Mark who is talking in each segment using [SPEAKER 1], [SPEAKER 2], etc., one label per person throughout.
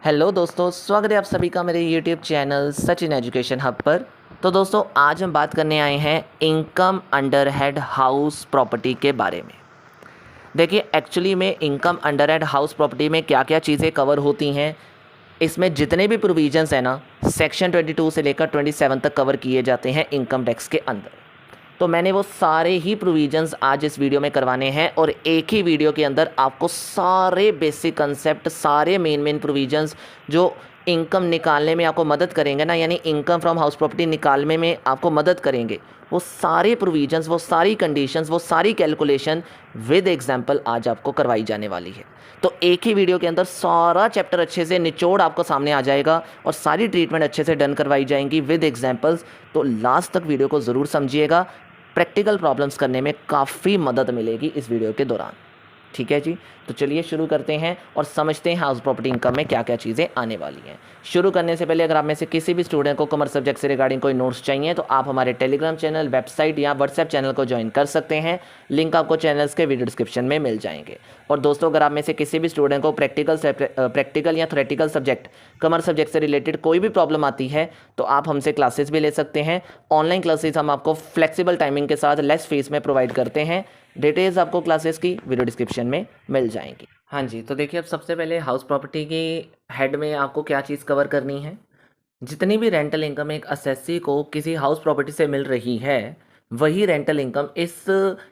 [SPEAKER 1] Hello दोस्तों, स्वागत है आप सभी का मेरे YouTube channel Sachin education hub पर। तो दोस्तों, आज हम बात करने आए हैं income under head house property के बारे में। देखिए, एक्चुअली में income under head house property में क्या क्या चीज़ें कवर होती हैं, इसमें जितने भी प्रोविजंस हैं ना, सेक्शन 22 से लेकर 27 तक कवर किए जाते हैं इनकम टैक्स के अंदर। तो मैंने वो सारे ही प्रोविजंस आज इस वीडियो में करवाने हैं और एक ही वीडियो के अंदर आपको सारे बेसिक कंसेप्ट, सारे मेन प्रोविजंस जो इनकम निकालने में आपको मदद करेंगे ना, यानी इनकम फ्रॉम हाउस प्रॉपर्टी निकालने में आपको मदद करेंगे, वो सारे प्रोविजंस, वो सारी कंडीशंस, वो सारी कैलकुलेशन विद एग्जांपल आज आपको करवाई जाने वाली है। तो एक ही वीडियो के अंदर सारा चैप्टर अच्छे से निचोड़ आपको सामने आ जाएगा और सारी ट्रीटमेंट अच्छे से डन करवाई जाएंगी विद एग्जांपल्स। तो लास्ट तक वीडियो को ज़रूर समझिएगा, प्रैक्टिकल प्रॉब्लम्स करने में काफ़ी मदद मिलेगी इस वीडियो के दौरान। ठीक है जी, तो चलिए शुरू करते हैं और समझते हैं हाउस प्रॉपर्टी इनकम में क्या क्या चीज़ें आने वाली हैं। शुरू करने से पहले अगर आप में से किसी भी स्टूडेंट को कॉमर्स सब्जेक्ट से रिगार्डिंग कोई नोट्स चाहिए तो आप हमारे टेलीग्राम चैनल, वेबसाइट या व्हाट्सएप चैनल को ज्वाइन कर सकते हैं। लिंक आपको चैनल्स के वीडियो डिस्क्रिप्शन में मिल जाएंगे। और दोस्तों, अगर आप में से किसी भी स्टूडेंट को प्रैक्टिकल या थ्योरेटिकल सब्जेक्ट, कॉमर्स सब्जेक्ट से रिलेटेड कोई भी प्रॉब्लम आती है तो आप हमसे क्लासेस भी ले सकते हैं। ऑनलाइन क्लासेस हम आपको फ्लेक्सिबल टाइमिंग के साथ लेस फीस में प्रोवाइड करते हैं। डिटेल्स आपको क्लासेस की वीडियो डिस्क्रिप्शन में मिल जाएंगी। हाँ जी, तो देखिए, अब सबसे पहले हाउस प्रॉपर्टी की हेड में आपको क्या चीज़ कवर करनी है। जितनी भी रेंटल इनकम एक असेसी को किसी हाउस प्रॉपर्टी से मिल रही है, वही रेंटल इनकम इस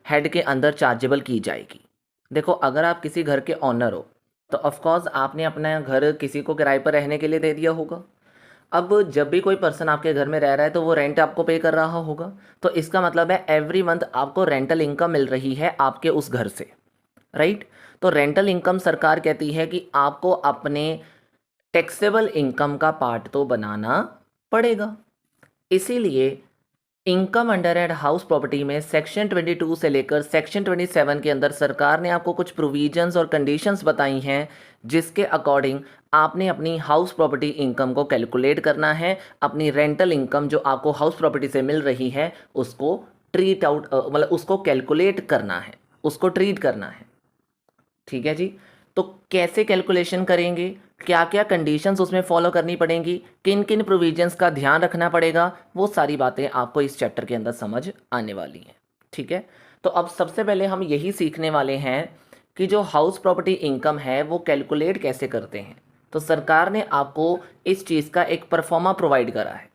[SPEAKER 1] हेड के अंदर चार्जेबल की जाएगी। देखो, अगर आप किसी घर के ऑनर हो तो ऑफकोर्स आपने अपना घर किसी को किराए पर रहने के लिए दे दिया होगा। अब जब भी कोई पर्सन आपके घर में रह रहा है तो वो रेंट आपको पे कर रहा होगा। तो इसका मतलब है एवरी मंथ आपको रेंटल इनकम मिल रही है आपके उस घर से, राइट। तो रेंटल इनकम सरकार कहती है कि आपको अपने टैक्सेबल इनकम का पार्ट तो बनाना पड़ेगा। इसीलिए income under head house property में सेक्शन 22 से लेकर सेक्शन 27 के अंदर सरकार ने आपको कुछ प्रोविजंस और कंडीशंस बताई हैं, जिसके अकॉर्डिंग आपने अपनी हाउस प्रॉपर्टी इनकम को कैलकुलेट करना है। अपनी रेंटल इनकम जो आपको हाउस प्रॉपर्टी से मिल रही है उसको ट्रीट आउट, मतलब उसको कैलकुलेट करना है, उसको ट्रीट करना है। ठीक है जी। तो कैसे कैलकुलेशन करेंगे, क्या क्या कंडीशंस उसमें फॉलो करनी पड़ेंगी, किन किन प्रोविजंस का ध्यान रखना पड़ेगा, वो सारी बातें आपको इस चैप्टर के अंदर समझ आने वाली हैं। ठीक है, तो अब सबसे पहले हम यही सीखने वाले हैं कि जो हाउस प्रॉपर्टी इनकम है वो कैलकुलेट कैसे करते हैं। तो सरकार ने आपको इस चीज़ का एक परफॉर्मा प्रोवाइड करा है,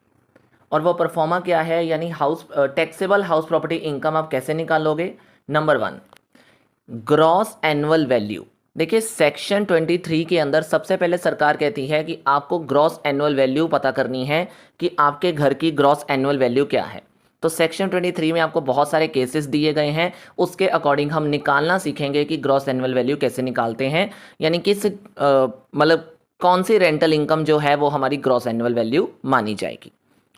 [SPEAKER 1] और वो परफॉर्मा क्या है, यानी house taxable house property income आप कैसे निकालोगे। Number 1, gross annual value. देखिए, सेक्शन 23 के अंदर सबसे पहले सरकार कहती है कि आपको ग्रॉस एनुअल वैल्यू पता करनी है कि आपके घर की ग्रॉस एनुअल वैल्यू क्या है। तो सेक्शन 23 में आपको बहुत सारे केसेस दिए गए हैं, उसके अकॉर्डिंग हम निकालना सीखेंगे कि ग्रॉस एनुअल वैल्यू कैसे निकालते हैं, यानी किस मतलब कौन सी रेंटल इनकम जो है वो हमारी ग्रॉस एनुअल वैल्यू मानी जाएगी।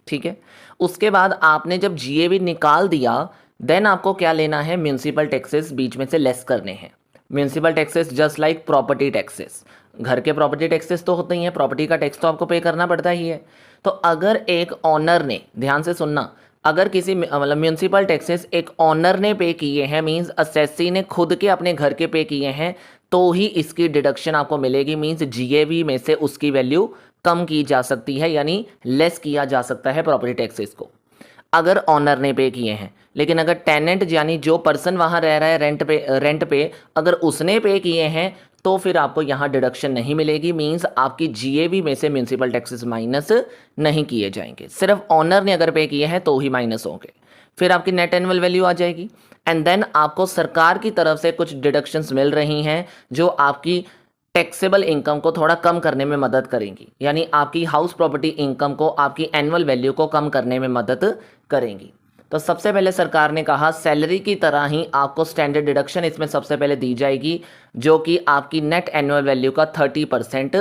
[SPEAKER 1] ठीक है, उसके बाद आपने जब जीएवी निकाल दिया, देन आपको क्या लेना है, म्यूनसिपल टैक्सेस बीच में से लेस करने हैं। Municipal taxes just like property taxes, घर के प्रॉपर्टी टैक्सेस तो होते ही हैं, प्रॉपर्टी का टैक्स तो आपको पे करना पड़ता ही है। तो अगर एक ऑनर ने, ध्यान से सुनना, अगर किसी मतलब म्यूनसिपल टैक्सेस एक ऑनर ने पे किए हैं, मींस असेसी ने खुद के अपने घर के पे किए हैं, तो ही इसकी डिडक्शन आपको मिलेगी। मींस जीएवी में से उसकी वैल्यू कम की जा सकती है, यानी लेस किया जा सकता है प्रॉपर्टी टैक्सेस को, अगर ऑनर ने पे किए हैं। लेकिन अगर टेनेंट यानी जो पर्सन वहाँ रह रहा है रेंट पे अगर उसने पे किए हैं तो फिर आपको यहाँ डिडक्शन नहीं मिलेगी। मींस आपकी जीएवी में से म्यूनसिपल टैक्सेस माइनस नहीं किए जाएंगे, सिर्फ ऑनर ने अगर पे किए हैं तो ही माइनस होंगे। फिर आपकी नेट एनुअल वैल्यू आ जाएगी, एंड देन आपको सरकार की तरफ से कुछ डिडक्शंस मिल रही हैं जो आपकी टैक्सेबल इनकम को थोड़ा कम करने में मदद करेंगी, यानी आपकी हाउस प्रॉपर्टी इनकम को, आपकी एनुअल वैल्यू को कम करने में मदद करेंगी। तो सबसे पहले सरकार ने कहा सैलरी की तरह ही आपको स्टैंडर्ड डिडक्शन इसमें सबसे पहले दी जाएगी, जो कि आपकी नेट एनुअल वैल्यू का 30%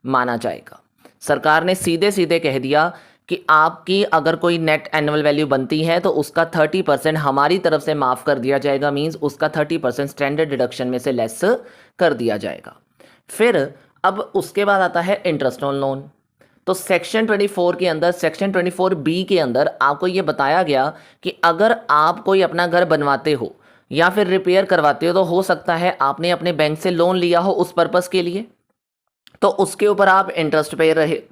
[SPEAKER 1] माना जाएगा। सरकार ने सीधे सीधे कह दिया कि आपकी अगर कोई नेट एनुअल वैल्यू बनती है तो उसका 30% हमारी तरफ से माफ़ कर दिया जाएगा, मींस उसका 30% स्टैंडर्ड डिडक्शन में से लेस कर दिया जाएगा। फिर अब उसके बाद आता है इंटरेस्ट ऑन लोन। तो सेक्शन 24 के अंदर, सेक्शन 24B के अंदर आपको ये बताया गया कि अगर आप कोई अपना घर बनवाते हो या फिर रिपेयर करवाते हो तो हो सकता है आपने अपने बैंक से लोन लिया हो उस पर्पस के लिए। तो उसके ऊपर आप इंटरेस्ट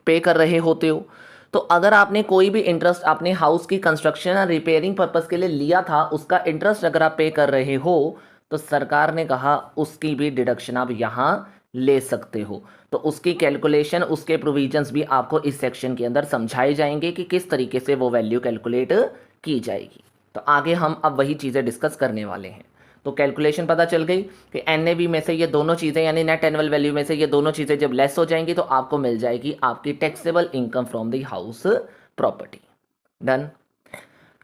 [SPEAKER 1] पे कर रहे होते हो। तो अगर आपने कोई भी इंटरेस्ट अपने हाउस की कंस्ट्रक्शन या रिपेयरिंग पर्पस के लिए लिया था, उसका इंटरेस्ट अगर आप पे कर रहे हो, तो सरकार ने कहा उसकी भी डिडक्शन आप यहाँ ले सकते हो। तो उसकी कैलकुलेशन, उसके प्रोविजंस भी आपको इस सेक्शन के अंदर समझाए जाएंगे कि किस तरीके से वो वैल्यू कैलकुलेट की जाएगी। तो आगे हम अब वही चीज़ें डिस्कस करने वाले हैं। तो कैलकुलेशन पता चल गई कि एनएवी में से ये दोनों चीज़ें यानी नेट एनुअल वैल्यू में से ये दोनों चीज़ें जब लेस हो जाएंगी तो आपको मिल जाएगी आपकी taxable income from the house property. Done.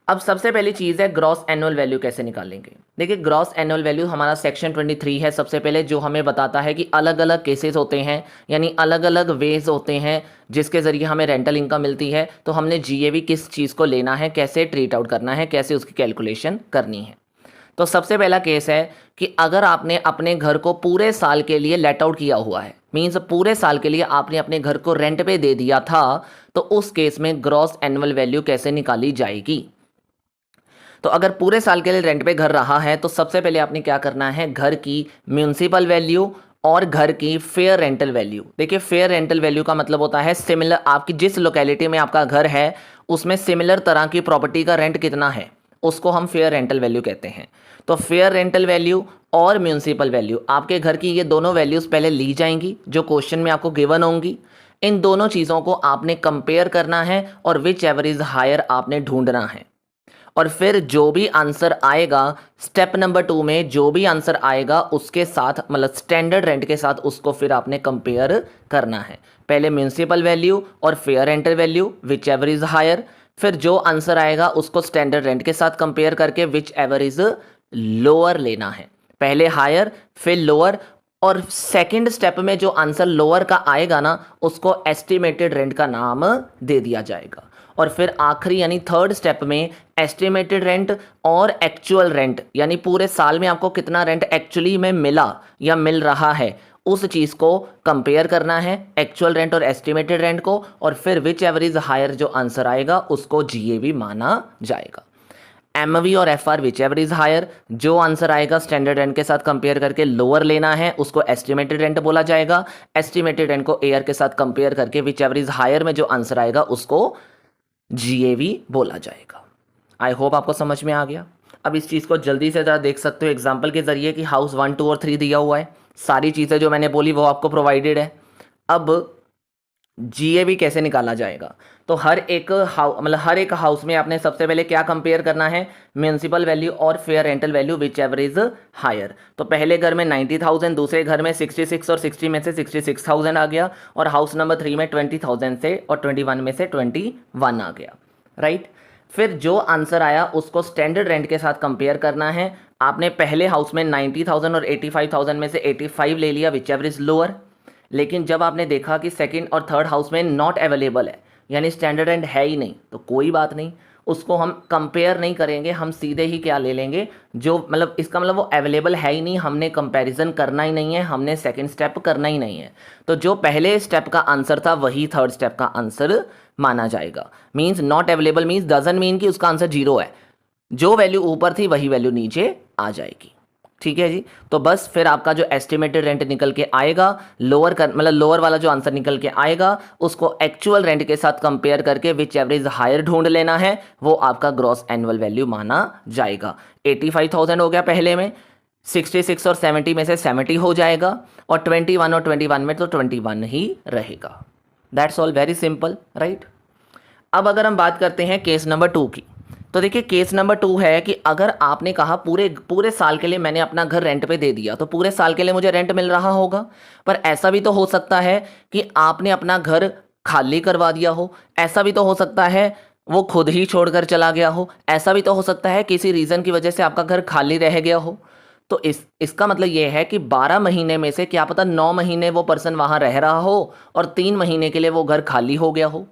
[SPEAKER 1] अब सबसे पहली चीज़ है ग्रॉस एनुअल वैल्यू कैसे निकालेंगे। देखिए ग्रॉस एनुअल वैल्यू हमारा सेक्शन 23 है सबसे पहले, जो हमें बताता है कि अलग अलग केसेस होते हैं यानी अलग अलग वेज होते हैं जिसके ज़रिए हमें रेंटल इनकम मिलती है। तो हमने जीएवी किस चीज़ को लेना है, कैसे ट्रीट आउट करना है, कैसे उसकी कैलकुलेशन करनी है। तो सबसे पहला केस है कि अगर आपने अपने घर को पूरे साल के लिए लेट आउट किया हुआ है, मीन्स पूरे साल के लिए आपने अपने घर को रेंट पे दे दिया था, तो उस केस में ग्रॉस एनुअल वैल्यू कैसे निकाली जाएगी। तो अगर पूरे साल के लिए रेंट पे घर रहा है तो सबसे पहले आपने क्या करना है, घर की म्यूनिसिपल वैल्यू और घर की फेयर रेंटल वैल्यू। देखिए फेयर रेंटल वैल्यू का मतलब होता है सिमिलर, आपकी जिस लोकेलिटी में आपका घर है उसमें सिमिलर तरह की प्रॉपर्टी का रेंट कितना है, उसको हम फेयर रेंटल वैल्यू कहते हैं। तो फेयर रेंटल वैल्यू और म्यूनिसिपल वैल्यू, आपके घर की ये दोनों वैल्यूज़ पहले ली जाएंगी जो क्वेश्चन में आपको गिवन होंगी। इन दोनों चीज़ों को आपने कंपेयर करना है और विच एवर इज़ हायर आपने ढूंढना है। और फिर जो भी आंसर आएगा स्टेप नंबर 2 में, जो भी आंसर आएगा उसके साथ मतलब स्टैंडर्ड रेंट के साथ उसको फिर आपने कंपेयर करना है। पहले म्यूनिसिपल वैल्यू और fair rental value whichever is higher, फिर जो आंसर आएगा उसको स्टैंडर्ड रेंट के साथ कंपेयर करके विच एवर इज़ लोअर लेना है। पहले हायर फिर लोअर, और सेकंड स्टेप में जो आंसर लोअर का आएगा ना उसको एस्टिमेटेड रेंट का नाम दे दिया जाएगा। और फिर आखिरी यानी थर्ड स्टेप में एस्टिमेटेड रेंट और एक्चुअल रेंट यानी पूरे साल में आपको कितना रेंट एक्चुअली में मिला या मिल रहा है उस चीज़ को कंपेयर करना है, एक्चुअल रेंट और एस्टिमेटेड रेंट को, और फिर विच एवर इज हायर जो आंसर आएगा उसको जीएवी माना जाएगा। एमवी और FR whichever is higher, जो आंसर आएगा स्टैंडर्ड रेंट के साथ कंपेयर करके लोअर लेना है उसको एस्टिमेटेड रेंट बोला जाएगा। एस्टिमेटेड रेंट को एयर के साथ कंपेयर करके विच एवर इज हायर में जो आंसर आएगा उसको जीएवी बोला जाएगा। आई होप आपको समझ में आ गया। अब इस चीज़ को जल्दी से ज़रा देख सकते हो एग्जाम्पल के ज़रिए कि हाउस 1, 2 और 3 दिया हुआ है, सारी चीज़ें जो मैंने बोली वो आपको प्रोवाइडेड है। अब जीएवी कैसे निकाला जाएगा, तो हर एक हाउस में आपने सबसे पहले क्या कंपेयर करना है, म्यूनिसिपल वैल्यू और fair rental value whichever is higher. तो पहले घर में 90,000, दूसरे घर में 66 और 60 में से 66,000 आ गया, और हाउस नंबर 3 में 20,000 से और 21 में से 21 आ गया, राइट। फिर जो आंसर आया उसको स्टैंडर्ड रेंट के साथ कंपेयर करना है। आपने पहले हाउस में 90,000 और 85,000 में से 85 ले लिया विच एवर इज लोअर, लेकिन जब आपने देखा कि सेकंड और थर्ड हाउस में नॉट अवेलेबल है यानी स्टैंडर्ड रेंट है ही नहीं, तो कोई बात नहीं, उसको हम कंपेयर नहीं करेंगे, हम सीधे ही क्या ले लेंगे जो मतलब इसका मतलब वो अवेलेबल है ही नहीं, हमने कंपैरिजन करना ही नहीं है, हमने सेकंड स्टेप करना ही नहीं है। तो जो पहले स्टेप का आंसर था वही थर्ड स्टेप का आंसर माना जाएगा। Means not available means doesn't mean कि उसका आंसर 0 है, जो वैल्यू ऊपर थी वही वैल्यू नीचे आ जाएगी। ठीक है जी। तो बस फिर आपका जो एस्टिमेटेड रेंट निकल के आएगा लोअर वाला जो आंसर निकल के आएगा उसको एक्चुअल रेंट के साथ कंपेयर करके विच एवरेज हायर ढूंढ लेना है, वो आपका ग्रॉस एनुअल वैल्यू माना जाएगा। 85,000 हो गया पहले में, 66 और 70 में से 70 हो जाएगा, और 21 और 21 में तो 21 ही रहेगा। That's all, very simple, right. अब अगर हम बात करते हैं केस नंबर 2 की, तो देखिए केस नंबर 2 है कि अगर आपने कहा पूरे साल के लिए मैंने अपना घर रेंट पे दे दिया, तो पूरे साल के लिए मुझे रेंट मिल रहा होगा। पर ऐसा भी तो हो सकता है कि आपने अपना घर खाली करवा दिया हो, ऐसा भी तो हो सकता है वो खुद ही छोड़कर चला गया हो, ऐसा भी तो हो सकता है किसी रीज़न की वजह से आपका घर खाली रह गया हो। तो इसका मतलब ये है कि 12 महीने में से क्या पता 9 महीने वो पर्सन वहाँ रह रहा हो और 3 महीने के लिए वो घर खाली हो गया हो,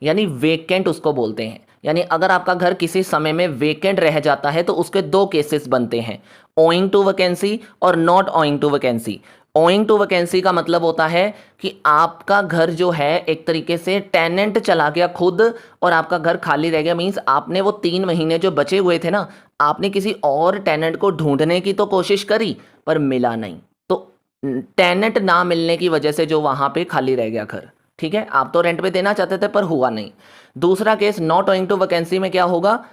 [SPEAKER 1] यानी वेकेंट उसको बोलते हैं। यानी अगर आपका घर किसी समय में वेकेंट रह जाता है तो उसके 2 केसेस बनते हैं, ओइंग टू वैकेंसी और not owing to vacancy. Owing to vacancy का मतलब होता है कि आपका घर जो है एक तरीके से टेनेंट चला गया खुद और आपका घर खाली रह गया, मीन्स आपने वो 3 महीने जो बचे हुए थे ना, आपने किसी और टेनेंट को ढूंढने की तो कोशिश करी पर मिला नहीं, तो टेनेंट ना मिलने की वजह से जो वहाँ पे खाली रह गया घर, ठीक है, आप तो रेंट पे देना चाहते थे पर हुआ नहीं। दूसरा case not owing to vacancy में क्या होगा,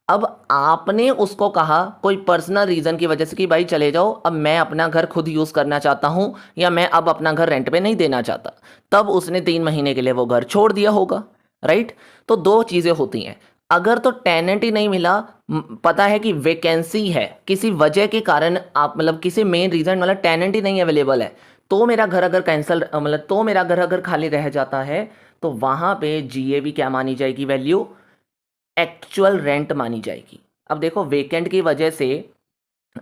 [SPEAKER 1] अब आपने उसको कहा कोई पर्सनल रीजन की वजह से कि भाई चले जाओ, अब मैं अपना घर खुद यूज करना चाहता हूं या मैं अब अपना घर रेंट पे नहीं देना चाहता, तब उसने 3 महीने के लिए वो घर छोड़ दिया होगा, राइट। तो दो चीजें होती हैं, अगर तो टेनेंट ही नहीं मिला, पता है कि वैकेंसी है किसी वजह के कारण, आप मतलब किसी मेन रीजन मतलब टेनेंट ही नहीं अवेलेबल है, तो मेरा घर अगर कैंसिल मतलब तो मेरा घर अगर खाली रह जाता है, तो वहां पे जीएवी क्या मानी जाएगी वैल्यू, एक्चुअल रेंट मानी जाएगी। अब देखो वेकेंट की वजह से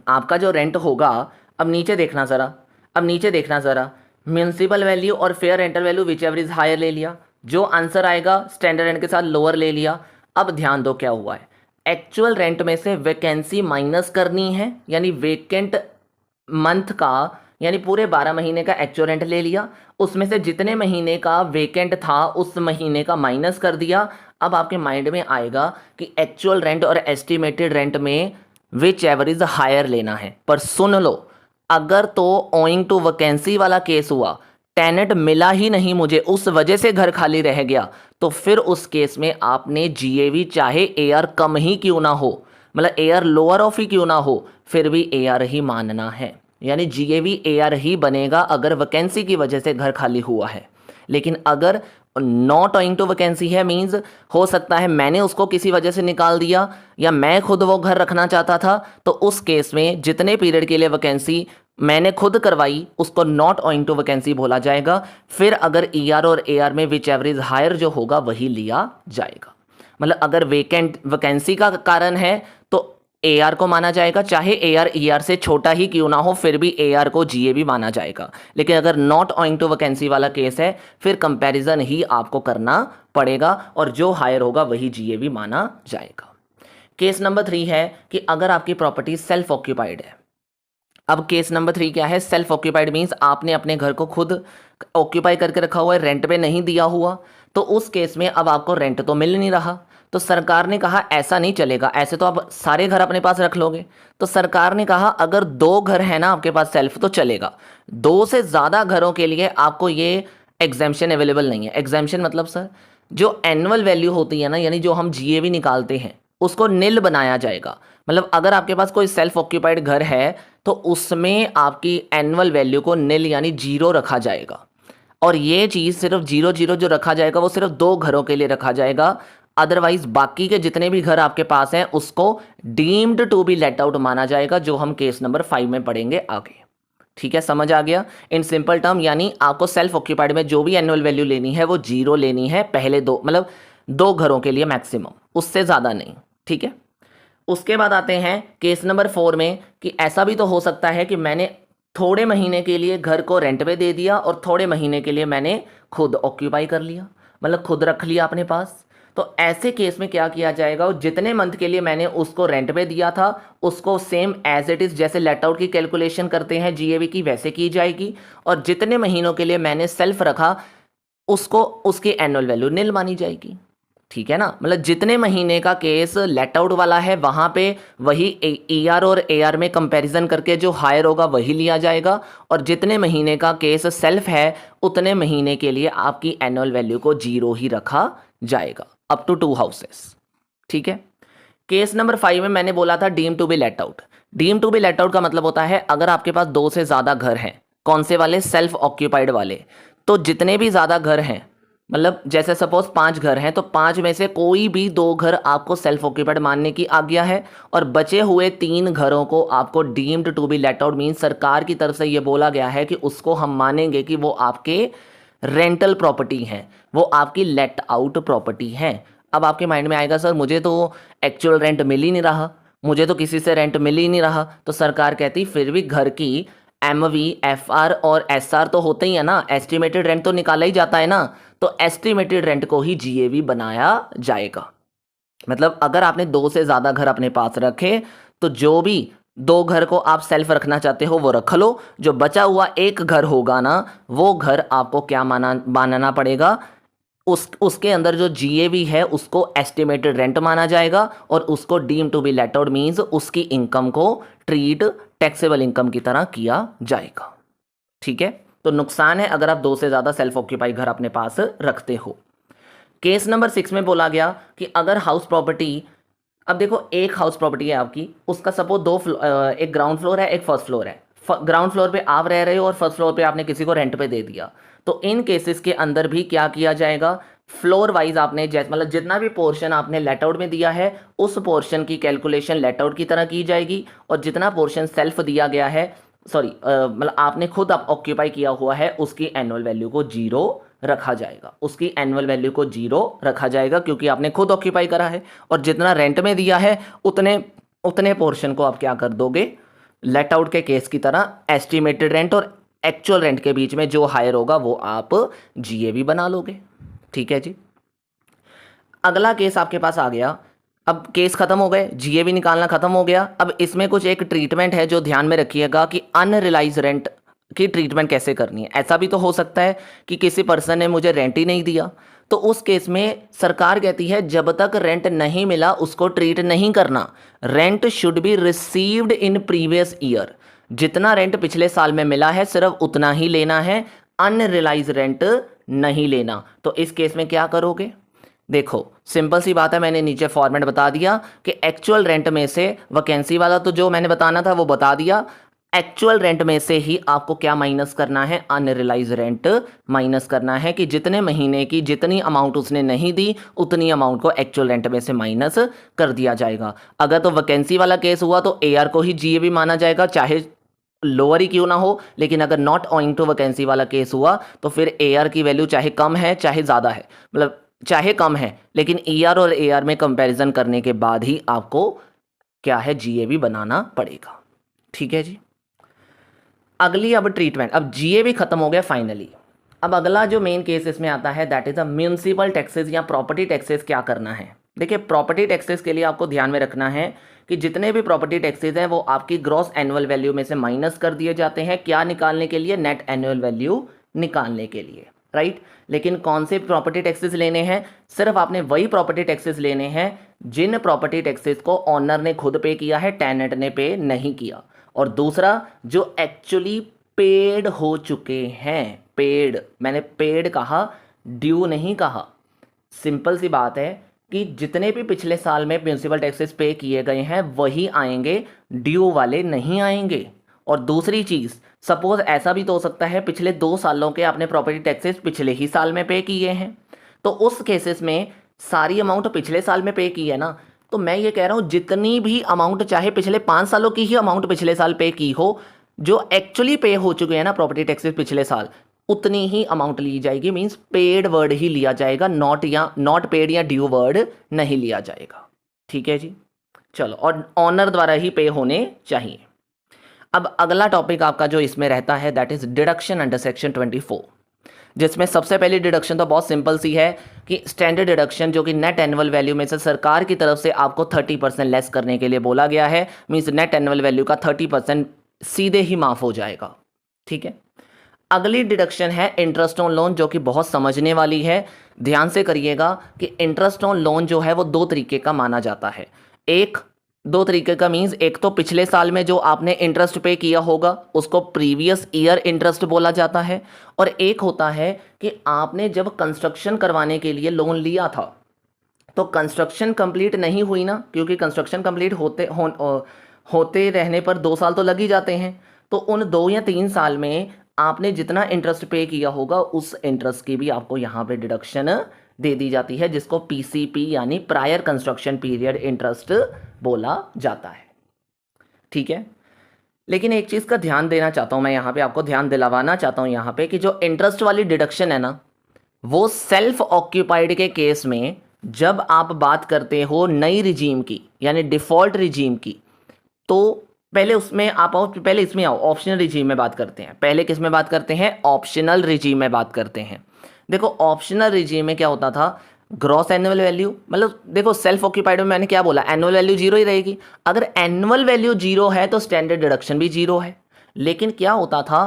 [SPEAKER 1] आपका जो रेंट होगा, अब नीचे देखना ज़रा, अब नीचे देखना ज़रा, म्यूनसिपल वैल्यू और fair rental value whichever is higher ले लिया, जो आंसर आएगा स्टैंडर्ड रेंट के साथ लोअर ले लिया। अब ध्यान दो क्या हुआ है, एक्चुअल रेंट में से वैकेंसी माइनस करनी है, यानी वेकेंट मंथ का यानी पूरे 12 महीने का एक्चुअल रेंट ले लिया, उसमें से जितने महीने का वेकेंट था उस महीने का माइनस कर दिया। अब आपके माइंड में आएगा कि एक्चुअल रेंट और एस्टिमेटेड रेंट में विच एवर इज हायर लेना है। पर सुन लो, अगर तो ओइंग टू वैकेंसी वाला केस हुआ, टेनेंट मिला ही नहीं मुझे, उस वजह से घर खाली रह गया, तो फिर उस केस में आपने जीएवी चाहे एआर कम ही क्यों ना हो, मतलब एआर लोअर ऑफ ही क्यों ना हो, फिर भी एआर ही मानना है, यानी जीएवी एआर ही बनेगा अगर वैकेंसी की वजह से घर खाली हुआ है। लेकिन अगर नॉट ओइंग टू वैकेंसी है, मीन्स हो सकता है मैंने उसको किसी वजह से निकाल दिया या मैं खुद वो घर रखना चाहता था, तो उस केस में जितने पीरियड के लिए वैकेंसी मैंने खुद करवाई उसको नॉट ओइंग टू वैकेंसी बोला जाएगा। फिर अगर ईआर और एआर में विच एवरेज हायर जो होगा वही लिया जाएगा। मतलब अगर वैकेंसी का कारण है तो एआर को माना जाएगा, चाहे एआर ईआर से छोटा ही क्यों ना हो, फिर भी एआर को जीएवी माना जाएगा। लेकिन अगर नॉट ओइंग टू वैकेंसी वाला केस है, फिर कंपैरिजन ही आपको करना पड़ेगा और जो हायर होगा वही जीएवी माना जाएगा। केस नंबर 3 है कि अगर आपकी प्रॉपर्टी सेल्फ ऑक्यूपाइड है। अब केस नंबर 3 क्या है, सेल्फ ऑक्यूपाइड मीन्स आपने अपने घर को खुद ऑक्यूपाई करके रखा हुआ है, रेंट पे नहीं दिया हुआ, तो उस केस में अब आपको रेंट तो मिल नहीं रहा। तो सरकार ने कहा ऐसा नहीं चलेगा, ऐसे तो आप सारे घर अपने पास रख लोगे। तो सरकार ने कहा अगर 2 घर है ना आपके पास सेल्फ तो चलेगा, 2 से ज़्यादा घरों के लिए आपको ये एग्जेम्पशन अवेलेबल नहीं है। एग्जेम्पशन मतलब सर जो एनुअल वैल्यू होती है ना, यानी जो हम जीएवी निकालते हैं उसको निल बनाया जाएगा। मतलब अगर आपके पास कोई सेल्फ ऑक्यूपाइड घर है तो उसमें आपकी एनुअल वैल्यू को निल यानी 0 रखा जाएगा, और ये चीज़ सिर्फ 0 जो रखा जाएगा वो सिर्फ 2 घरों के लिए रखा जाएगा। अदरवाइज बाकी के जितने भी घर आपके पास हैं उसको deemed to be let out माना जाएगा, जो हम केस नंबर 5 में पढ़ेंगे आगे। ठीक है, समझ आ गया। इन सिंपल टर्म यानी आपको सेल्फ ऑक्यूपाइड में जो भी एनुअल वैल्यू लेनी है वो 0 लेनी है, पहले 2 मतलब 2 घरों के लिए मैक्सिमम, उससे ज़्यादा नहीं। ठीक है, उसके बाद आते हैं केस नंबर 4 में कि ऐसा भी तो हो सकता है कि मैंने थोड़े महीने के लिए घर को रेंट पे दे दिया और थोड़े महीने के लिए मैंने खुद ऑक्यूपाई कर लिया, मतलब खुद रख लिया अपने पास। तो ऐसे केस में क्या किया जाएगा, जितने मंथ के लिए मैंने उसको रेंट पे दिया था उसको सेम एज इट इज़ जैसे लेट आउट की कैलकुलेशन करते हैं जीएवी की वैसे की जाएगी, और जितने महीनों के लिए मैंने सेल्फ रखा उसको उसकी एनुअल वैल्यू निल मानी जाएगी। ठीक है ना, मतलब जितने महीने का केस लेट आउट वाला है वहां पे वही ईआर और एआर में कंपैरिजन करके जो हायर होगा वही लिया जाएगा, और जितने महीने का केस सेल्फ है उतने महीने के लिए आपकी एनुअल वैल्यू को 0 ही रखा जाएगा, अप टू 2 हाउसेस। ठीक है, केस नंबर 5 में मैंने बोला था deem to be let out. Deem to be let out का मतलब होता है अगर आपके पास 2 से ज़्यादा घर हैं, कौन से वाले, सेल्फ ऑक्यूपाइड वाले, तो जितने भी ज़्यादा घर हैं, मतलब जैसे सपोज 5 घर हैं तो 5 में से कोई भी 2 घर आपको सेल्फ ऑक्यूपाइड मानने की आज्ञा है, और बचे हुए 3 घरों को आपको deemed to be let out means सरकार की तरफ से ये बोला गया है कि उसको हम मानेंगे कि वो आपके रेंटल प्रॉपर्टी हैं, वो आपकी लेट आउट प्रॉपर्टी हैं। अब आपके माइंड में आएगा सर मुझे तो एक्चुअल रेंट मिल ही नहीं रहा, मुझे तो किसी से रेंट मिल ही नहीं रहा, तो सरकार कहती फिर भी घर की एमवी, एफआर और एसआर तो होते ही है ना, एस्टिमेटेड रेंट तो निकाला ही जाता है ना, तो एस्टिमेटेड रेंट को ही जीएवी बनाया जाएगा। मतलब अगर आपने 2 से ज़्यादा घर अपने पास रखे तो जो भी 2 घर को आप सेल्फ रखना चाहते हो वो रख लो, जो बचा हुआ 1 घर होगा ना वो घर आपको क्या मानना पड़ेगा, उसके अंदर जो जीएवी है उसको एस्टिमेटेड रेंट माना जाएगा, और उसको deem to be let out means उसकी इनकम को ट्रीट टैक्सेबल इनकम की तरह किया जाएगा। ठीक है, तो नुकसान है अगर आप 2 से ज़्यादा सेल्फ ऑक्यूपाई घर अपने पास रखते हो। केस नंबर 6 में बोला गया कि अगर हाउस प्रॉपर्टी, अब देखो एक हाउस प्रॉपर्टी है आपकी, उसका सपोज एक ग्राउंड फ्लोर है, एक फर्स्ट फ्लोर है। ग्राउंड फ्लोर पे आप रह रहे हो और फर्स्ट फ्लोर पे आपने किसी को रेंट पे दे दिया, तो इन केसेस के अंदर भी क्या किया जाएगा, फ्लोर वाइज आपने जैसे मतलब जितना भी पोर्शन आपने लेट आउट में दिया है उस पोर्शन की कैलकुलेशन लेट आउट की तरह की जाएगी, और जितना पोर्शन सेल्फ दिया गया है, सॉरी मतलब आपने खुद ऑक्यूपाई किया हुआ है, उसकी एनुअल वैल्यू को 0 रखा जाएगा, उसकी एनुअल वैल्यू को 0 रखा जाएगा, क्योंकि आपने खुद ऑक्यूपाई करा है, और जितना रेंट में दिया है उतने पोर्शन को आप क्या कर दोगे, लेट आउट के केस की तरह एस्टिमेटेड रेंट और एक्चुअल रेंट के बीच में जो हायर होगा वो आप जीएवी बना लोगे। ठीक है जी। अगला केस आपके पास आ गया, अब केस खत्म हो गए, जीएवी निकालना खत्म हो गया। अब इसमें कुछ एक ट्रीटमेंट है जो ध्यान में रखिएगा कि अनरिलाइज रेंट की ट्रीटमेंट कैसे करनी है। ऐसा भी तो हो सकता है कि किसी पर्सन ने मुझे रेंट ही नहीं दिया, तो उस केस में सरकार कहती है जब तक रेंट नहीं मिला उसको ट्रीट नहीं करना, rent should be received in previous year. जितना रेंट पिछले साल में मिला है सिर्फ उतना ही लेना है, अनरिलाइज रेंट नहीं लेना। तो इस केस में क्या करोगे, देखो सिंपल सी बात है, मैंने नीचे फॉर्मेट बता दिया कि एक्चुअल रेंट में से वैकेंसी वाला तो जो मैंने बताना था वो बता दिया, एक्चुअल रेंट में से ही आपको क्या माइनस करना है, अनरिलाइज रेंट माइनस करना है, कि जितने महीने की जितनी अमाउंट उसने नहीं दी उतनी अमाउंट को एक्चुअल रेंट में से माइनस कर दिया जाएगा। अगर तो वैकेंसी वाला केस हुआ तो एआर को ही जीएवी माना जाएगा, चाहे लोअर ही क्यों ना हो, लेकिन अगर नॉट ओइंग टू वैकेंसी वाला केस हुआ तो फिर एआर की वैल्यू चाहे कम है चाहे ज़्यादा है, मतलब चाहे कम है, लेकिन ईआर और एआर में कंपैरिजन करने के बाद ही आपको क्या है, जीएवी बनाना पड़ेगा। ठीक है जी। अगली अब ट्रीटमेंट, अब जीएवी खत्म हो गया फाइनली। अब अगला जो मेन केस इसमें आता है that is a municipal taxes या प्रॉपर्टी टैक्सेस क्या करना है। देखिए प्रॉपर्टी टैक्सेस के लिए आपको ध्यान में रखना है कि जितने भी प्रॉपर्टी टैक्सेस हैं वो आपकी ग्रॉस एनुअल वैल्यू में से माइनस कर दिए जाते हैं, क्या निकालने के लिए, नेट एनुअल वैल्यू निकालने के लिए, राइट। लेकिन कौन से प्रॉपर्टी टैक्सेस लेने हैं, सिर्फ आपने वही प्रॉपर्टी टैक्सेस लेने हैं जिन प्रॉपर्टी टैक्सेस को ऑनर ने खुद पे किया है, टेनेंट ने पे नहीं किया, और दूसरा जो एक्चुअली पेड हो चुके हैं। पेड, मैंने पेड कहा, ड्यू नहीं कहा। सिंपल सी बात है कि जितने भी पिछले साल में म्यूनिसिपल टैक्सेस पे किए गए हैं वही आएंगे, ड्यू वाले नहीं आएंगे। और दूसरी चीज़, सपोज ऐसा भी तो हो सकता है पिछले 2 सालों के आपने प्रॉपर्टी टैक्सेस पिछले ही साल में पे किए हैं, तो उस केसेस में सारी अमाउंट पिछले साल में पे की है ना, तो मैं ये कह रहा हूँ जितनी भी अमाउंट, चाहे पिछले 5 सालों की ही अमाउंट पिछले साल पे की हो, जो एक्चुअली पे हो चुके हैं ना प्रॉपर्टी टैक्सेस पिछले साल, उतनी ही अमाउंट ली जाएगी। मींस पेड वर्ड ही लिया जाएगा, नॉट पेड या ड्यू वर्ड नहीं लिया जाएगा। ठीक है जी, चलो, और ऑनर द्वारा ही पे होने चाहिए। अब अगला टॉपिक आपका जो इसमें रहता है that is deduction under section 24, जिसमें सबसे पहली डिडक्शन तो बहुत सिंपल सी है कि स्टैंडर्ड डिडक्शन जो कि नेट एनुअल वैल्यू में से सरकार की तरफ से आपको 30% लेस करने के लिए बोला गया है। मींस नेट एनुअल वैल्यू का 30% सीधे ही माफ हो जाएगा। ठीक है। अगली डिडक्शन है इंटरेस्ट ऑन लोन, जो कि बहुत समझने वाली है, ध्यान से करिएगा कि इंटरेस्ट ऑन लोन जो है वो 2 तरीके का माना जाता है। 2 तरीके का मीन्स, एक तो पिछले साल में जो आपने इंटरेस्ट पे किया होगा उसको प्रीवियस ईयर इंटरेस्ट बोला जाता है, और एक होता है कि आपने जब कंस्ट्रक्शन करवाने के लिए लोन लिया था तो कंस्ट्रक्शन कंप्लीट नहीं हुई ना, क्योंकि कंस्ट्रक्शन कंप्लीट होते रहने पर 2 साल तो लग ही जाते हैं, तो उन 2 या 3 साल में आपने जितना इंटरेस्ट पे किया होगा उस इंटरेस्ट की भी आपको यहाँ पे डिडक्शन दे दी जाती है, जिसको पीसीपी यानी प्रायर कंस्ट्रक्शन पीरियड इंटरेस्ट बोला जाता है। ठीक है। लेकिन एक चीज़ का ध्यान देना चाहता हूँ मैं यहाँ पे, आपको ध्यान दिलवाना चाहता हूँ यहाँ पे कि जो इंटरेस्ट वाली डिडक्शन है ना, वो सेल्फ ऑक्यूपाइड के केस में जब आप बात करते हो नई रिजीम की यानी डिफ़ॉल्ट रिजीम की, तो पहले उसमें आप आओ, पहले इसमें आओ, ऑप्शनल रिजीम में बात करते हैं। पहले किस में बात करते हैं, ऑप्शनल रिजीम में बात करते हैं। देखो ऑप्शनल रिजीम में क्या होता था, ग्रॉस एनुअल वैल्यू, मतलब देखो सेल्फ ऑक्यूपाइड में मैंने क्या बोला, एनुअल वैल्यू 0 ही रहेगी। अगर एनुअल वैल्यू 0 है तो स्टैंडर्ड डिडक्शन भी 0 है। लेकिन क्या होता था,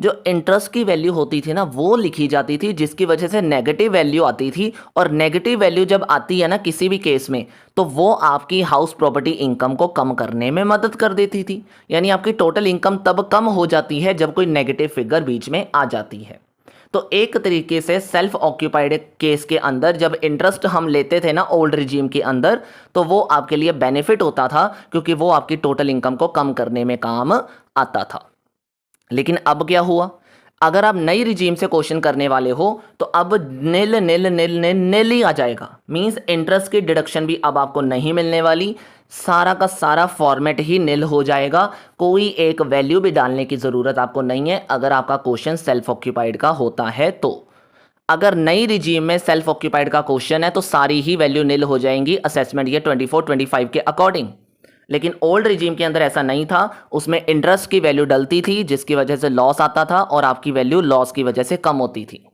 [SPEAKER 1] जो इंटरेस्ट की वैल्यू होती थी ना वो लिखी जाती थी, जिसकी वजह से नेगेटिव वैल्यू आती थी। और नेगेटिव वैल्यू जब आती है ना किसी भी केस में, तो वो आपकी हाउस प्रॉपर्टी इनकम को कम करने में मदद कर देती थी। यानी आपकी टोटल इनकम तब कम हो जाती है जब कोई नेगेटिव फिगर बीच में आ जाती है। तो एक तरीके से सेल्फ ऑक्यूपाइड केस के अंदर जब इंटरेस्ट हम लेते थे ना ओल्ड रिजीम के अंदर, तो वो आपके लिए बेनिफिट होता था, क्योंकि वो आपकी टोटल इनकम को कम करने में काम आता था। लेकिन अब क्या हुआ, अगर आप नई रिजीम से क्वेश्चन करने वाले हो तो अब निल निल निल निल निल ही आ जाएगा। मींस इंटरेस्ट की डिडक्शन भी अब आपको नहीं मिलने वाली, सारा का सारा फॉर्मेट ही निल हो जाएगा। कोई एक वैल्यू भी डालने की ज़रूरत आपको नहीं है अगर आपका क्वेश्चन सेल्फ ऑक्यूपाइड का होता है। तो अगर नई रिजीम में सेल्फ ऑक्यूपाइड का क्वेश्चन है तो सारी ही वैल्यू निल हो जाएंगी असेसमेंट ईयर 24-25 के अकॉर्डिंग। लेकिन ओल्ड रिजीम के अंदर ऐसा नहीं था, उसमें इंटरेस्ट की वैल्यू डलती थी जिसकी वजह से लॉस आता था और आपकी वैल्यू लॉस की वजह से कम होती थी,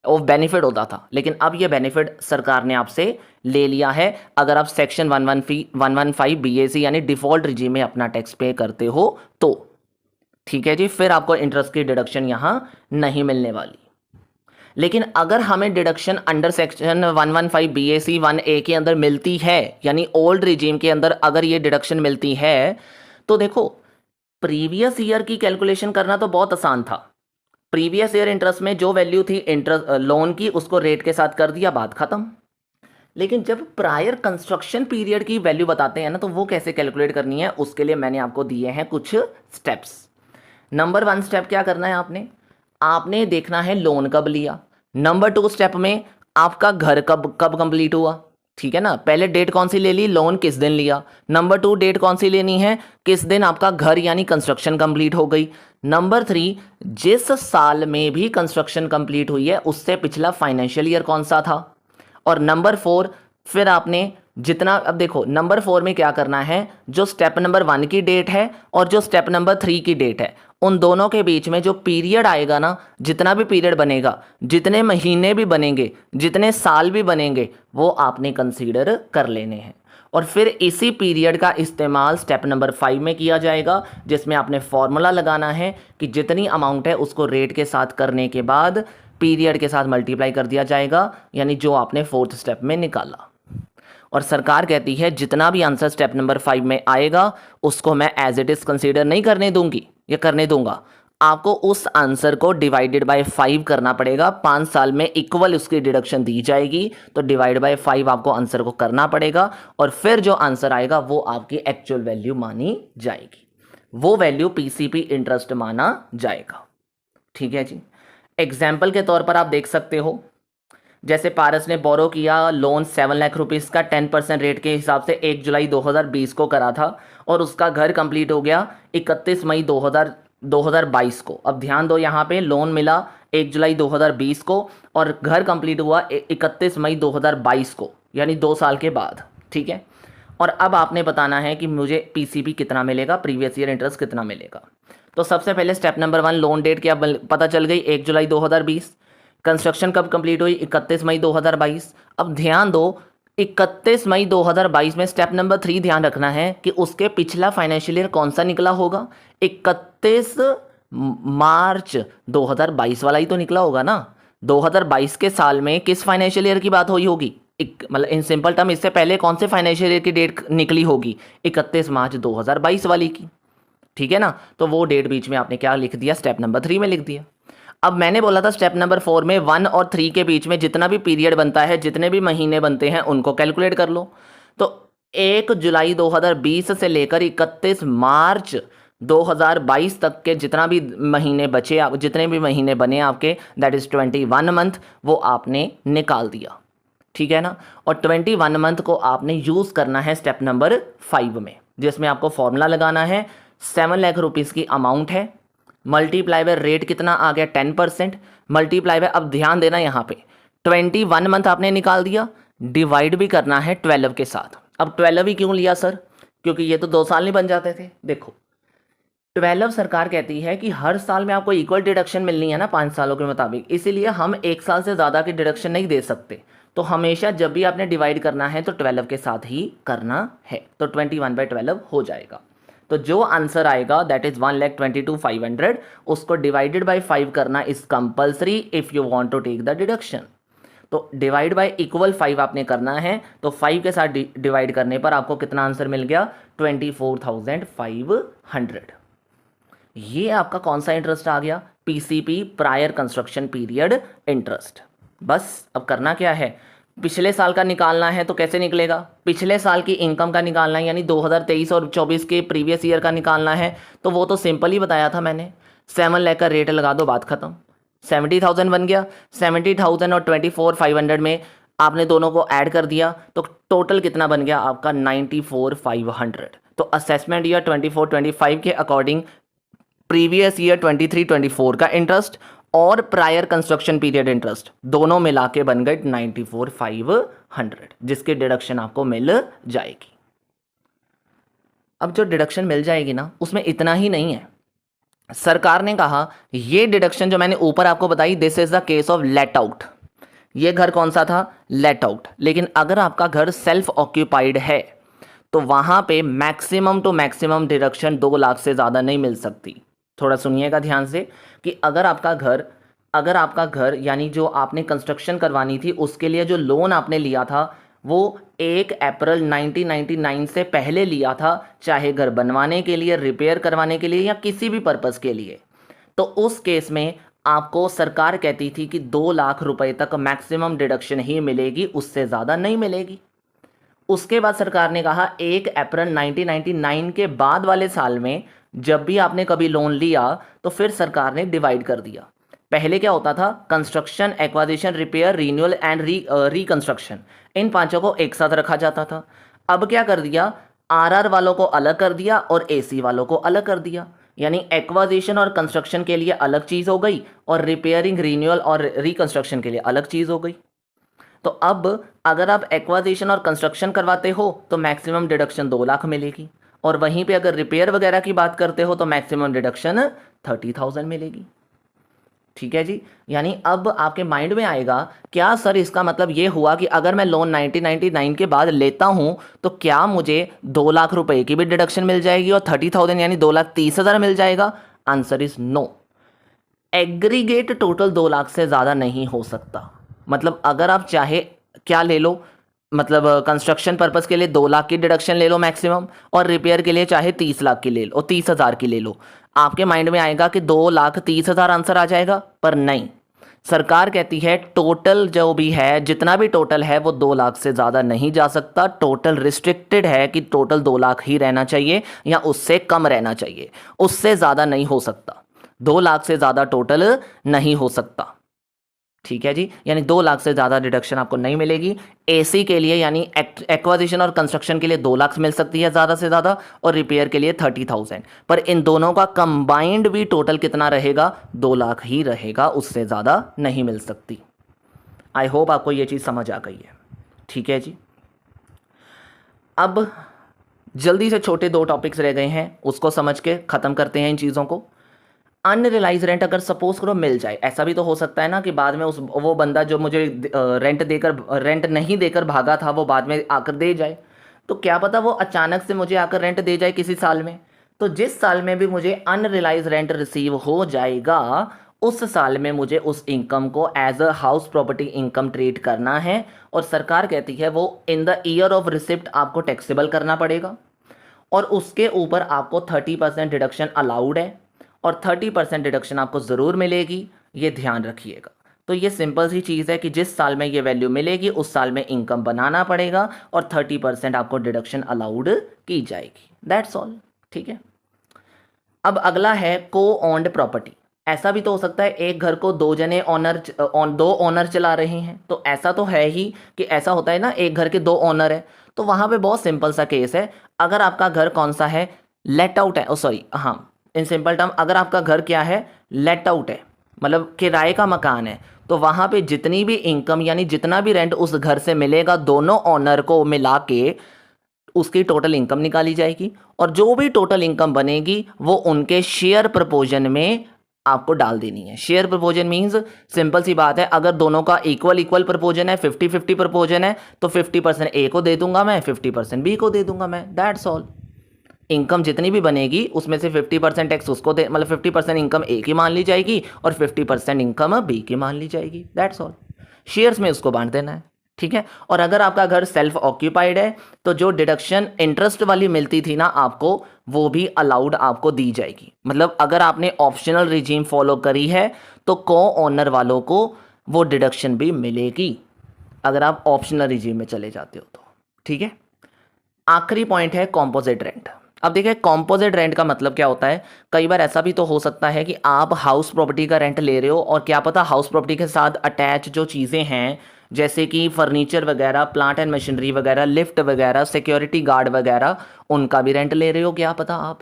[SPEAKER 1] वो बेनिफिट होता था। लेकिन अब ये बेनिफिट सरकार ने आपसे ले लिया है अगर आप सेक्शन 115 BAC यानी डिफॉल्ट रिजीम में अपना टैक्स पे करते हो तो। ठीक है जी, फिर आपको इंटरेस्ट की डिडक्शन यहाँ नहीं मिलने वाली। लेकिन अगर हमें deduction under section 115 BAC 1A के अंदर मिलती है, यानी ओल्ड रिजीम के अंदर अगर ये डिडक्शन मिलती है, तो देखो प्रीवियस ईयर की कैलकुलेशन करना तो बहुत आसान था। प्रीवियस ईयर इंटरेस्ट में जो वैल्यू थी इंटरेस्ट लोन की, उसको रेट के साथ कर दिया, बात खत्म। लेकिन जब प्रायर कंस्ट्रक्शन पीरियड की वैल्यू बताते हैं ना, तो वो कैसे कैलकुलेट करनी है, उसके लिए मैंने आपको दिए हैं कुछ स्टेप्स। नंबर 1 स्टेप क्या करना है, आपने देखना है लोन कब लिया। नंबर 2 स्टेप में आपका घर कब कंप्लीट हुआ। ठीक है ना, पहले डेट कौन सी ले ली, लोन किस दिन लिया। नंबर 2 डेट कौन सी लेनी है, किस दिन आपका घर यानी कंस्ट्रक्शन कंप्लीट हो गई। नंबर 3 जिस साल में भी कंस्ट्रक्शन कंप्लीट हुई है उससे पिछला फाइनेंशियल ईयर कौन सा था। और नंबर 4 फिर आपने जितना, अब देखो नंबर 4 में क्या करना है, जो स्टेप नंबर 1 की डेट है और जो स्टेप नंबर 3 की डेट है, उन दोनों के बीच में जो पीरियड आएगा ना, जितना भी पीरियड बनेगा, जितने महीने भी बनेंगे, जितने साल भी बनेंगे, वो आपने कंसीडर कर लेने हैं। और फिर इसी पीरियड का इस्तेमाल स्टेप नंबर 5 में किया जाएगा, जिसमें आपने फॉर्मूला लगाना है कि जितनी अमाउंट है उसको रेट के साथ करने के बाद पीरियड के साथ मल्टीप्लाई कर दिया जाएगा, यानी जो आपने 4th स्टेप में निकाला। और सरकार कहती है जितना भी आंसर स्टेप नंबर 5 में आएगा उसको मैं एज इट इज़ कंसीडर नहीं करने दूंगी या करने दूंगा, आपको उस आंसर को डिवाइडेड बाय 5 करना पड़ेगा। 5 साल में इक्वल उसकी डिडक्शन दी जाएगी, तो डिवाइड बाय 5 आपको आंसर को करना पड़ेगा और फिर जो आंसर आएगा वो आपकी एक्चुअल वैल्यू मानी जाएगी, वो वैल्यू PCP इंटरेस्ट माना जाएगा। ठीक है जी, एग्जाम्पल के तौर पर आप देख सकते हो, जैसे पारस ने बोरो किया लोन 7 लाख रुपीज़ का 10% रेट के हिसाब से 1 जुलाई 2020 को करा था और उसका घर कंप्लीट हो गया 31 मई 2022 को। अब ध्यान दो, यहाँ पे लोन मिला 1 जुलाई 2020 को और घर कंप्लीट हुआ 31 मई 2022 को, यानी 2 साल के बाद। ठीक है, और अब आपने बताना है कि मुझे PCP कितना मिलेगा, प्रीवियस ईयर इंटरेस्ट कितना मिलेगा। तो सबसे पहले स्टेप नंबर 1 लोन डेट क्या पता चल गई, 1 जुलाई 2020। कंस्ट्रक्शन कब कंप्लीट हुई, 31 मई 2022। अब ध्यान दो 31 मई 2022 में स्टेप नंबर 3 ध्यान रखना है कि उसके पिछला फाइनेंशियल ईयर कौन सा निकला होगा, 31 मार्च 2022 वाला ही तो निकला होगा ना। 2022 के साल में किस फाइनेंशियल ईयर की बात हुई होगी, मतलब इन सिंपल टर्म इससे पहले कौन से फाइनेंशियल ईयर की डेट निकली होगी, 31 मार्च 2022 वाली की। ठीक है ना, तो वो डेट बीच में आपने क्या लिख दिया, स्टेप नंबर 3 में लिख दिया। अब मैंने बोला था स्टेप नंबर 4 में 1 और 3 के बीच में जितना भी पीरियड बनता है, जितने भी महीने बनते हैं उनको कैलकुलेट कर लो। तो 1 जुलाई 2020 से लेकर 31 मार्च 2022 तक के जितना भी महीने बचे, जितने भी महीने बने आपके, दैट इज़ 21 मंथ, वो आपने निकाल दिया। ठीक है ना, और 21 मंथ को आपने यूज़ करना है स्टेप नंबर 5 में, जिसमें आपको फॉर्मूला लगाना है। 7 लाख रुपीज़ की अमाउंट है, मल्टीप्लाई बाय रेट कितना आ गया 10%, मल्टीप्लाई बाय, अब ध्यान देना यहाँ पे 21 मंथ आपने निकाल दिया, डिवाइड भी करना है 12 के साथ। अब 12 ही क्यों लिया सर, क्योंकि ये तो 2 साल नहीं बन जाते थे। देखो 12 सरकार कहती है कि हर साल में आपको इक्वल डिडक्शन मिलनी है ना 5 सालों के मुताबिक, इसीलिए हम 1 साल से ज़्यादा की डिडक्शन नहीं दे सकते। तो हमेशा जब भी आपने डिवाइड करना है तो 12 के साथ ही करना है, तो 21/12 हो जाएगा। तो जो आंसर आएगा दैट इज 1,22,500, उसको डिवाइडेड बाय 5 करना is compulsory if you want to take the deduction. तो डिवाइड बाय इक्वल 5 आपने करना है, तो 5 के साथ डिवाइड करने पर आपको कितना आंसर मिल गया, 24,500। ये आपका कौन सा इंटरेस्ट आ गया, PCP, prior construction period interest. बस अब करना क्या है, पिछले साल का निकालना है। तो कैसे निकलेगा, पिछले साल की इनकम का निकालना है, यानी 2023 और 24 के प्रीवियस ईयर का निकालना है। तो वो तो सिंपल ही बताया था मैंने, 7 लाख का रेट लगा दो, बात खत्म। 70,000 बन गया, 70,000 और 24,500 में आपने दोनों को ऐड कर दिया, तो टोटल कितना बन गया आपका, 94,500। तो असेसमेंट ईयर 24-25 के अकॉर्डिंग प्रीवियस ईयर 23-24 का इंटरेस्ट और प्रायर कंस्ट्रक्शन पीरियड इंटरेस्ट दोनों मिला के बन गए 94,500, जिसकी डिडक्शन आपको मिल जाएगी। अब जो डिडक्शन मिल जाएगी ना, उसमें इतना ही नहीं है। सरकार ने कहा ये डिडक्शन जो मैंने ऊपर आपको बताई, this is the case of let out. ये घर कौन सा था, लेट आउट। लेकिन अगर आपका घर सेल्फ ऑक्यूपाइड है तो वहां पे maximum to maximum deduction 2 lakh से ज़्यादा नहीं मिल सकती। थोड़ा सुनिएगा ध्यान से कि अगर आपका घर यानी जो आपने कंस्ट्रक्शन करवानी थी, उसके लिए जो लोन आपने लिया था वो 1 अप्रैल 1999 से पहले लिया था, चाहे घर बनवाने के लिए, रिपेयर करवाने के लिए या किसी भी पर्पज़ के लिए, तो उस केस में आपको सरकार कहती थी कि 2 लाख रुपए तक मैक्सिमम डिडक्शन ही मिलेगी, उससे ज़्यादा नहीं मिलेगी। उसके बाद सरकार ने कहा 1 अप्रैल 1999 के बाद वाले साल में जब भी आपने कभी लोन लिया तो फिर सरकार ने डिवाइड कर दिया। पहले क्या होता था, construction, acquisition, repair, renewal and reconstruction, इन पांचों को एक साथ रखा जाता था। अब क्या कर दिया, आरआर वालों को अलग कर दिया और एसी वालों को अलग कर दिया। यानी एक्वाजिशन और कंस्ट्रक्शन के लिए अलग चीज़ हो गई और रिपेयरिंग, रिन्यूअल और रिकंस्ट्रक्शन के लिए अलग चीज़ हो गई। तो अब अगर आप एक्वाजिशन और कंस्ट्रक्शन करवाते हो तो मैक्सिमम डिडक्शन 2 लाख मिलेगी, और वहीं पे अगर रिपेयर वगैरह की बात करते हो तो मैक्सिमम डिडक्शन 30,000 मिलेगी। ठीक है जी। यानी अब आपके माइंड में आएगा, क्या सर इसका मतलब ये हुआ कि अगर मैं लोन 1999 के बाद लेता हूं तो क्या मुझे 2 लाख रुपए की भी डिडक्शन मिल जाएगी और 30,000 यानी 2,30,000 मिल जाएगा? Answer is no. Aggregate total 2 lakh से ज़्यादा नहीं हो सकता। मतलब अगर आप चाहे क्या ले लो, मतलब कंस्ट्रक्शन पर्पस के लिए 2 लाख की डिडक्शन ले लो मैक्सिमम, और रिपेयर के लिए चाहे 30 लाख की ले लो, 30,000 की ले लो, आपके माइंड में आएगा कि 2,30,000 आंसर आ जाएगा। पर नहीं, सरकार कहती है टोटल जो भी है, जितना भी टोटल है वो 2 लाख से ज़्यादा नहीं जा सकता। टोटल रिस्ट्रिक्टेड है कि टोटल 2 लाख ही रहना चाहिए या उससे कम रहना चाहिए, उससे ज़्यादा नहीं हो सकता। 2 लाख से ज़्यादा टोटल नहीं हो सकता। ठीक है जी। यानी 2 लाख से ज़्यादा डिडक्शन आपको नहीं मिलेगी। एसी के लिए यानी एक्वाजिशन और कंस्ट्रक्शन के लिए 2 लाख मिल सकती है ज़्यादा से ज़्यादा, और रिपेयर के लिए 30,000। पर इन दोनों का कंबाइंड भी टोटल कितना रहेगा? 2 लाख ही रहेगा, उससे ज़्यादा नहीं मिल सकती। आई होप आपको ये चीज़ समझ आ गई है। ठीक है जी। अब जल्दी से छोटे 2 टॉपिक्स रह गए हैं, उसको समझ के ख़त्म करते हैं इन चीज़ों को। अनरिलाइज रेंट अगर सपोज करो मिल जाए, ऐसा भी तो हो सकता है ना कि बाद में वो बंदा जो मुझे रेंट नहीं देकर भागा था वो बाद में आकर दे जाए। तो क्या पता वो अचानक से मुझे आकर रेंट दे जाए किसी साल में। तो जिस साल में भी मुझे अनरिलाइज रेंट रिसीव हो जाएगा उस साल में मुझे उस इनकम को as a house property income treat करना है, और सरकार कहती है वो in the year of receipt आपको टैक्सेबल करना पड़ेगा, और उसके ऊपर आपको 30% डिडक्शन अलाउड है, और 30% डिडक्शन आपको ज़रूर मिलेगी, ये ध्यान रखिएगा। तो ये सिंपल सी चीज़ है कि जिस साल में ये वैल्यू मिलेगी उस साल में इनकम बनाना पड़ेगा और 30% आपको डिडक्शन अलाउड की जाएगी। That's all. ठीक है। अब अगला है को ओन्ड प्रॉपर्टी। ऐसा भी तो हो सकता है एक घर को 2 जने दो ओनर चला रहे हैं, तो ऐसा तो है ही कि ऐसा होता है ना, एक घर के 2 ओनर है। तो वहाँ पे बहुत सिंपल सा केस है। अगर आपका घर कौन सा है, लेट आउट है, इन सिंपल टर्म अगर आपका घर क्या है, लेट आउट है, मतलब किराए का मकान है, तो वहाँ पे जितनी भी इनकम यानी जितना भी रेंट उस घर से मिलेगा दोनों ओनर को मिला के उसकी टोटल इनकम निकाली जाएगी, और जो भी टोटल इनकम बनेगी वो उनके शेयर प्रपोजन में आपको डाल देनी है। शेयर प्रपोजन मीन्स सिंपल सी बात है, अगर दोनों का इक्वल प्रपोजन है, 50-50 प्रपोजन है, तो 50% ए को दे दूंगा मैं, 50% बी को दे दूंगा मैं। That's all. इनकम जितनी भी बनेगी उसमें से 50% टैक्स उसको दे, मतलब 50% इनकम ए की मान ली जाएगी और 50% इनकम बी की मान ली जाएगी। That's all. शेयर्स में उसको बांट देना है, ठीक है। और अगर आपका घर सेल्फ ऑक्यूपाइड है तो जो डिडक्शन इंटरेस्ट वाली मिलती थी ना आपको, वो भी अलाउड आपको दी जाएगी। मतलब अगर आपने ऑप्शनल रिजीम फॉलो करी है तो को ओनर वालों को वो डिडक्शन भी मिलेगी, अगर आप ऑप्शनल रिजीम में चले जाते हो तो, ठीक है। आखिरी पॉइंट है कॉम्पोजिट रेंट। अब देखिए कॉम्पोजिट रेंट का मतलब क्या होता है। कई बार ऐसा भी तो हो सकता है कि आप हाउस प्रॉपर्टी का रेंट ले रहे हो और क्या पता हाउस प्रॉपर्टी के साथ अटैच जो चीज़ें हैं जैसे कि फर्नीचर वगैरह, प्लांट एंड मशीनरी वगैरह, लिफ्ट वगैरह, सिक्योरिटी गार्ड वगैरह, उनका भी रेंट ले रहे हो, क्या पता आप।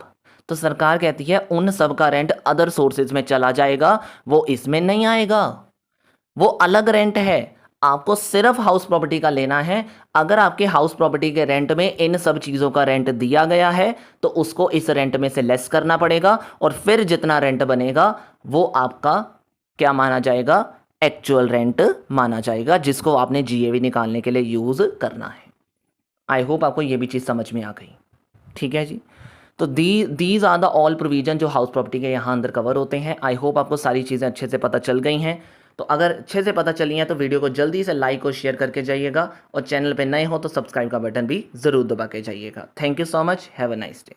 [SPEAKER 1] तो सरकार कहती है उन सब का रेंट अदर सोर्सेज में चला जाएगा, वो इसमें नहीं आएगा, वो अलग रेंट है। आपको सिर्फ हाउस प्रॉपर्टी का लेना है। अगर आपके हाउस प्रॉपर्टी के रेंट में इन सब चीज़ों का रेंट दिया गया है तो उसको इस रेंट में से लेस करना पड़ेगा और फिर जितना रेंट बनेगा वो आपका क्या माना जाएगा, एक्चुअल रेंट माना जाएगा, जिसको आपने जीएवी निकालने के लिए यूज़ करना है। आई होप आपको ये भी चीज़ समझ में आ गई, ठीक है जी। तो these are the all provision जो हाउस प्रॉपर्टी के यहाँ अंदर कवर होते हैं। आई होप आपको सारी चीज़ें अच्छे से पता चल गई हैं। तो अगर अच्छे से पता चली हैं तो वीडियो को जल्दी से लाइक और शेयर करके जाइएगा और चैनल पे नए हो तो सब्सक्राइब का बटन भी ज़रूर दबा के जाइएगा। Thank you so much, have a nice day.